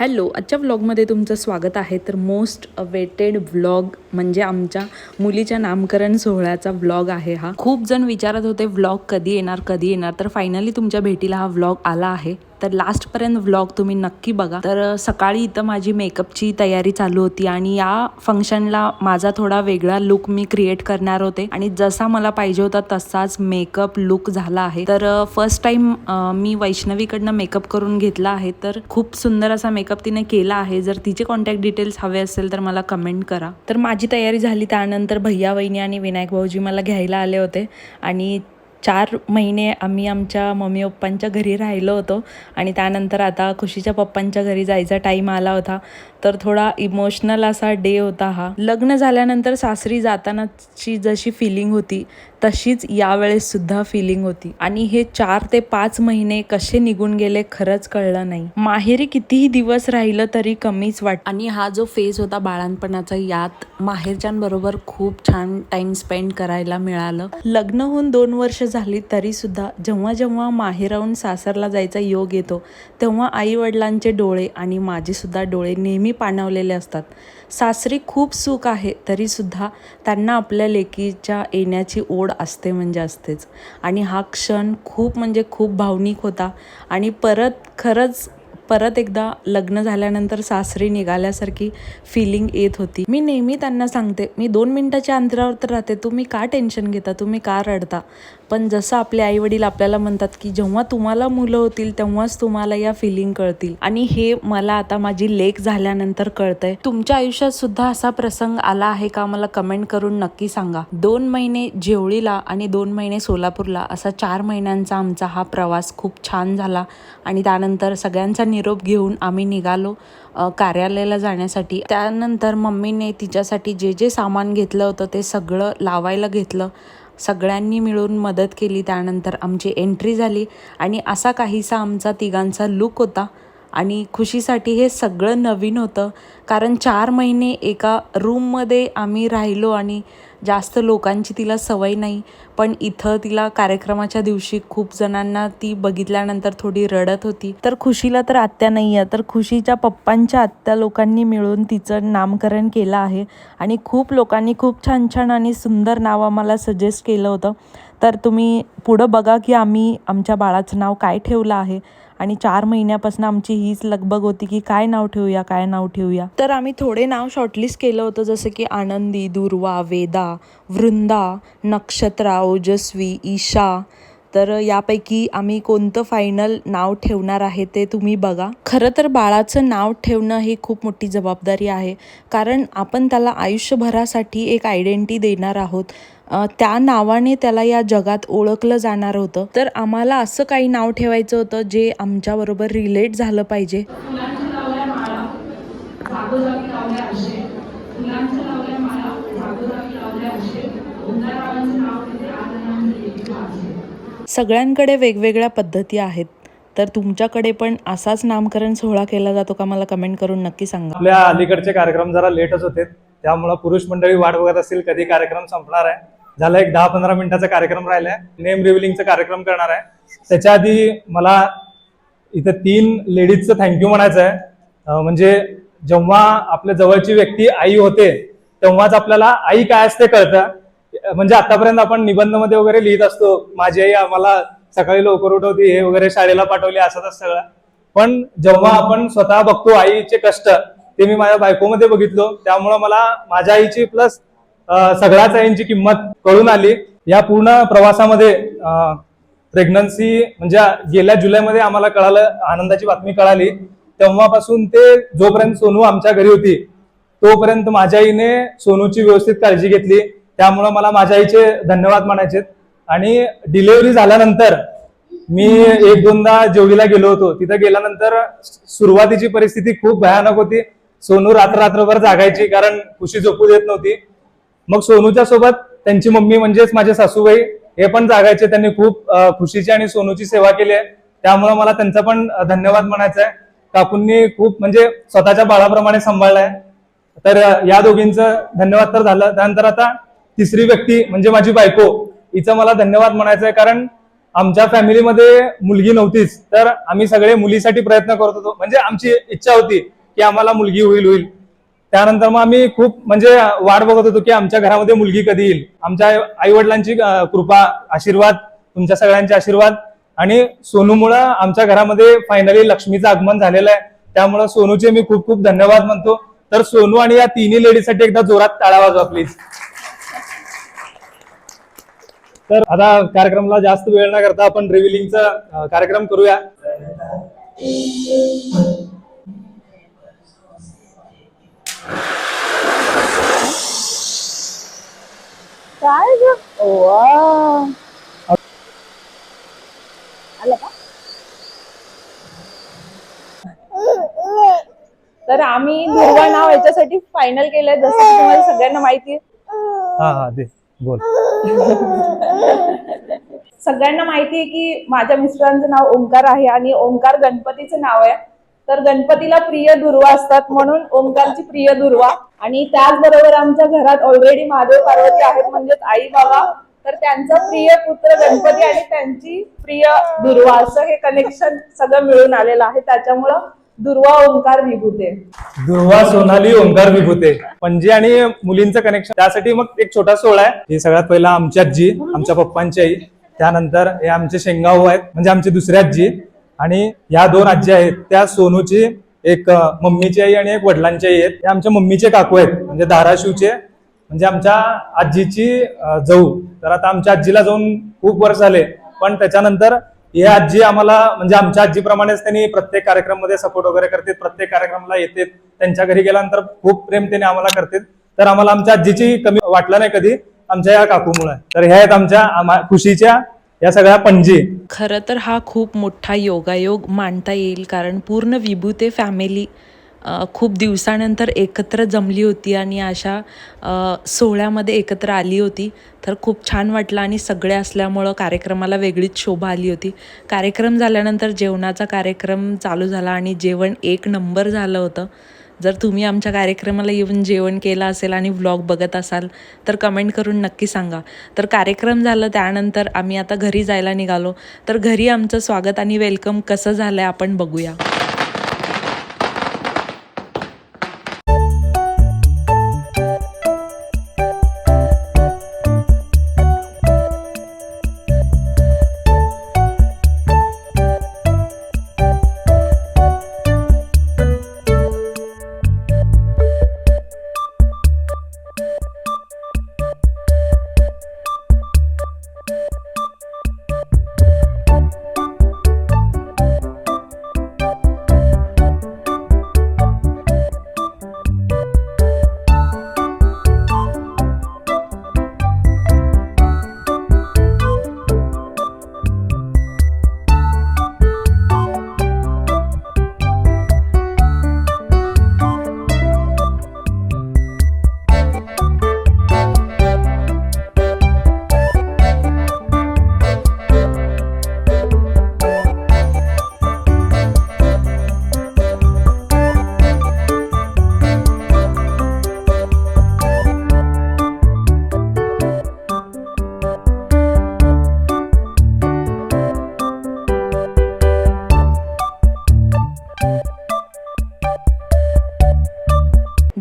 Hello, आजच्या व्लॉगमध्ये तुमचं स्वागत आहे. तर मोस्ट अवेटेड व्लॉग म्हणजे आमच्या मुलीच्या नामकरण सोहळ्याचा व्लॉग आहे हा. खूप जण विचारत होते व्लॉग कधी येणार, तर फायनली तुमच्या भेटीला हा व्लॉग आला आहे. तर लास्टपर्यंत व्लॉग तुम्ही नक्की बघा. तर सकाळी इथं माझी मेकअपची तयारी चालू होती आणि या फंक्शनला माझा थोडा वेगळा लुक मी क्रिएट करणार होते आणि जसा मला पाहिजे होता तसाच मेकअप लुक झाला आहे. तर फर्स्ट टाइम मी वैष्णवीकडनं मेकअप करून घेतला आहे. तर खूप सुंदर असा मेकअप तिने केला आहे. जर तिचे कॉन्टॅक्ट डिटेल्स हवे असेल तर मला कमेंट करा. तर माझी तयारी झाली. त्यानंतर भैया वहिनी आणि विनायक भाऊजी मला घ्यायला आले होते आणि 4 महिने आम्ही आमच्या मम्मी पप्पांच्या घरी राहिलो होतो आणि त्यानंतर आता खुशीच्या पप्पांच्या घरी जायचा टाईम आला होता. तर थोडा इमोशनल असा डे होता हा. लग्न झाल्यानंतर सासरी जातानाची जशी फिलिंग होती तशीच यावेळेस सुद्धा फिलिंग होती आणि हे 4 ते 5 महिने कसे निघून गेले खरंच कळलं नाही. माहेरी कितीही दिवस राहिलं तरी कमीच वाटतं आणि हा जो फेज होता बाळांपणाचा यात माहेरच्यांबरोबर खूप छान टाइम स्पेंड करायला मिळालं. लग्न होऊन 2 वर्ष झाली तरी सुद्धा जेव्हा जेव्हा माहेराहून सासरला जायचा योग येतो तेव्हा आई वडिलांचे डोळे आणि माझे सुद्धा डोळे नेहमी पाणावलेले असतात. सासरी खूप सुख आहे तरी सुद्धा त्यांना आपल्या लेकीच्या येण्याची ओढ असते म्हणजे असतेच. आणि हा क्षण खूप म्हणजे खूप भावनिक होता आणि परत एकदा लग्न झाल्यानंतर सासरी निघाल्यासारखी फिलिंग येत होती. मी नेहमी त्यांना सांगते, मी 2 मिनिटाच्या अंतरावर तर राहते, तुम्ही का टेन्शन घेता, तुम्ही का रडता. पण जसं आपले आई वडील आपल्याला म्हणतात की जेव्हा तुम्हाला मुलं होतील तेव्हाच तुम्हाला या फिलिंग कळतील आणि हे मला आता माझी लेक झाल्यानंतर कळतंय. तुमच्या आयुष्यात सुद्धा असा प्रसंग आला आहे का मला कमेंट करून नक्की सांगा. 2 महिने जेवळीला आणि 2 महिने सोलापूरला असा 4 महिन्यांचा आमचा हा प्रवास खूप छान झाला आणि त्यानंतर सगळ्यांचा निरोप घेऊन आम्ही निघालो कार्यालयाला जाण्यासाठी. त्यानंतर मम्मीने तिच्यासाठी जे जे सामान घेतलं होतं ते सगळं लावायला घेतलं. सगळ्यांनी मिळून मदत केली. त्यानंतर आमची एंट्री झाली आणि असा काहीसा आमचा तिघांचा लुक होता आणि खुशीसाठी हे सगळं नवीन होतं कारण 4 महिने एका रूममध्ये आम्ही राहिलो आणि जास्त लोकांची तिला सवय नाही. पण इथं तिला कार्यक्रमाच्या दिवशी खूप जणांना ती बघितल्यानंतर थोडी रडत होती. तर खुशीला तर आत्या नाही आहे, तर खुशीच्या पप्पांच्या आत्या लोकांनी मिळून तिचं नामकरण केलं आहे आणि खूप लोकांनी खूप छान छान आणि सुंदर नाव आम्हाला सजेस्ट केलं होतं. तर तुम्ही पुढं बघा की आम्ही आमच्या बाळाचं नाव काय ठेवलं आहे आणि 4 महिन्यापासून आमची हीच लगबग होती की काय नाव ठेवूया. तर आम्ही थोडे नाव शॉर्टलिस्ट केलं होतं जसं की आनंदी, दुर्वा, वेदा, वृंदा, नक्षत्रा, ओजस्वी, ईशा. तर यापैकी आम्ही कोणतं फायनल नाव ठेवणार आहे ते तुम्ही बघा. खरं तर बाळाचं नाव ठेवणं ही खूप मोठी जबाबदारी आहे कारण आपण त्याला आयुष्यभरासाठी एक आयडेंटिटी देणार आहोत. त्या नावाने त्याला या जगात ओळखलं जाणार होतं. तर आम्हाला असं काही नाव ठेवायचं होतं जे आमच्याबरोबर रिलेट झालं पाहिजे. सगळ्यांकडे वेगवेगळ्या पद्धती आहेत. तर तुमच्याकडे पण असाच नामकरण सोहळा केला जातो का मला कमेंट करून नक्की सांगा. आपल्या अलीकडचे कार्यक्रम जरा लेटच होते त्यामुळे पुरुष मंडळी वाट बघत असतील कधी कार्यक्रम संपणार आहे. झाला एक 10-15 मिनिटाचा कार्यक्रम राहिलाय. नेम रिव्हिलिंगचा कार्यक्रम करणार आहे. त्याच्या आधी मला इथे 3 लेडीजचं थँक्यू म्हणायचं आहे. म्हणजे जेव्हा आपल्या जवळची व्यक्ती आई होते तेव्हाच आपल्याला आई काय असते कळतं. म्हणजे आतापर्यंत आपण निबंधमध्ये वगैरे लिहित असतो माझी आई आम्हाला सकाळी लवकर उठवती हे वगैरे शाळेला पाठवली असंच सगळं. पण जेव्हा आपण स्वतः बघतो आईचे कष्ट ते मी माझ्या बायकोमध्ये बघितलो त्यामुळे मला माझ्या आईची प्लस सगळ्याच आईंची किंमत कळून आली. या पूर्ण प्रवासामध्ये प्रेग्नन्सी म्हणजे गेल्या जुलैमध्ये आम्हाला कळालं, आनंदाची बातमी कळाली. तेव्हापासून ते जोपर्यंत सोनू आमच्या घरी होती तोपर्यंत माझ्या आईने सोनूची व्यवस्थित काळजी घेतली. त्यामुळे मला माझ्या आईचे धन्यवाद म्हणायचे. आणि डिलिव्हरी झाल्यानंतर मी 1-2दा जेवढीला गेलो होतो. तिथे गेल्यानंतर सुरुवातीची परिस्थिती खूप भयानक होती. सोनू रात्रभर जागायची कारण खुशी झोपू देत नव्हती. मग सोनूच्या सोबत त्यांची मम्मी म्हणजेच माझे सासूबाई हे पण जागायचे. त्यांनी खूप खुशीची आणि सोनूची सेवा केली आहे. त्यामुळे मला त्यांचा पण धन्यवाद म्हणायचा आहे. काकूंनी खूप म्हणजे स्वतःच्या बाळाप्रमाणे सांभाळलाय. तर या दोघींचं धन्यवाद तर झालं. त्यानंतर आता तिसरी व्यक्ती म्हणजे माझी बायको, हिचं मला धन्यवाद म्हणायचं आहे कारण आमच्या फॅमिलीमध्ये मुलगी नव्हतीच, तर आम्ही सगळे मुलीसाठी प्रयत्न करत होतो. म्हणजे आमची इच्छा होती की आम्हाला मुलगी होईल. त्यानंतर मग आम्ही खूप म्हणजे वाट बघत होतो की आमच्या घरामध्ये मुलगी कधी येईल. आमच्या आई वडिलांची कृपा, आशीर्वाद, तुमच्या सगळ्यांचे आशीर्वाद आणि सोनूमुळे आमच्या घरामध्ये फायनली लक्ष्मीचं आगमन झालेलं आहे. त्यामुळे सोनूचे मी खूप खूप धन्यवाद म्हणतो. तर सोनू आणि या तिन्ही लेडीजसाठी एकदा जोरात टाळ्या वाजवा प्लीज. तर आता कार्यक्रमाला जास्त वेळ न करता आपण रिव्हिलिंगचा कार्यक्रम करूया. काय ग? वा. आलं का? तर आम्ही दुर्वा नाव याच्यासाठी फायनल केलंय, जसं की तुम्हाला सगळ्यांना माहिती आहे. हा दे बोल. सगळ्यांना माहिती आहे की माझ्या मिस्टरांचं नाव ओंकार आहे आणि ओंकार गणपतीचं नाव आहे. तर गणपतीला प्रिय दुर्वा असतात, म्हणून ओंकारची प्रिय दुर्वा. आणि त्याचबरोबर आमच्या घरात ऑलरेडी महादेव पार्वती आहेत, म्हणजेच आई बाबा. तर त्यांचा प्रिय पुत्र गणपती आणि त्यांची प्रिय दुर्वा, असं हे कनेक्शन सगळं मिळून आलेलं आहे. त्याच्यामुळं दुर्वा ओंकार विभूते. दुर्वा सोनाली ओंकार विभूते, पणजी आणि मुलींचं कनेक्शन. त्यासाठी मग एक छोटा सोहळा आहे. हे सगळ्यात पहिला आमची आजी, आमच्या पप्पांची आई, त्यानंतर हे आमचे शेंगाऊ आहेत म्हणजे आमची दुसरी आजी, आणि या दोन आजी आहेत त्या सोनूची एक मम्मीची आई आणि एक वडिलांची आई आहेत. हे आमच्या मम्मीचे काकू आहेत म्हणजे धाराशिवचे, म्हणजे आमच्या आजीची जाऊ. तर आता आमच्या आजीला जाऊन खूप वर्ष झाले, पण त्याच्यानंतर हे आजी आम्हाला म्हणजे आमच्या आजीप्रमाणेच त्यांनी प्रत्येक कार्यक्रममध्ये सपोर्ट वगैरे करतात, प्रत्येक कार्यक्रमाला येतात. त्यांच्या घरी गेल्यानंतर खूप प्रेम त्यांनी आम्हाला करतात. तर आम्हाला आमच्या आजीची कमी वाटलं नाही कधी आमच्या या काकूमुळे. तर ह्या आहेत आमच्या खुशीच्या या सगळ्या पणजी. खरं तर हा खूप मोठा योगायोग मानता येईल, कारण पूर्ण विभूते फॅमिली खूप दिवसानंतर एकत्र जमली होती आणि अशा सोहळ्यामध्ये एकत्र आली होती. तर खूप छान वाटलं आणि सगळे असल्यामुळं कार्यक्रमाला वेगळीच शोभा आली होती. कार्यक्रम झाल्यानंतर जेवणाचा कार्यक्रम चालू झाला आणि जेवण एक नंबर झालं होतं. जर तुम्ही आमच्या कार्यक्रमाला येऊन जेवण केलं असेल आणि व्लॉग बघत असाल तर कमेंट करून नक्की सांगा. तर कार्यक्रम झालं त्यानंतर आम्ही आता घरी जायला निघालो. तर घरी आमचं स्वागत आणि वेलकम कसं झालं आहे आपण बघूया.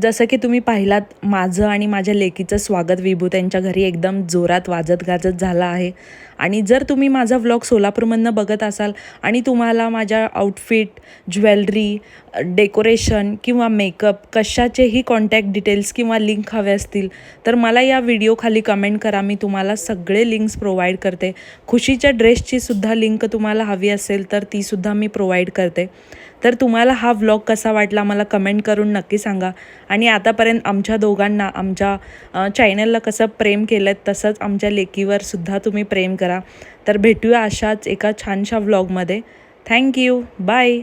जसं की तुम्ही पाहिलात माझं आणि माझ्या लेकीचं स्वागत विभूत्यांच्या घरी एकदम जोरात वाजत गाजत झालं आहे. आणि जर तुम्ही माझा व्लॉग सोलापूरमधनं बघत असाल आणि तुम्हाला माझ्या आउटफिट, ज्वेलरी, डेकोरेशन किंवा मेकअप कशाचेही कॉन्टॅक्ट डिटेल्स किंवा लिंक हवे असतील तर मला या व्हिडिओ खाली कमेंट करा. मी तुम्हाला सगळे लिंक्स प्रोव्हाइड करते. खुशीच्या ड्रेसची सुद्धा लिंक तुम्हाला हवी असेल तर तीसुद्धा मी प्रोव्हाइड करते. तर तुम्हाला हा व्लॉग कसा वाटला मला कमेंट करून नक्की सांगा. आणि आतापर्यंत आमच्या दोघांना आमच्या चॅनलला कसं प्रेम केलं तसंच आमच्या लेकीवर सुद्धा तुम्ही प्रेम करा. तर भेटूया अशाच एका छानशा व्लॉगमध्ये. थँक्यू. बाय.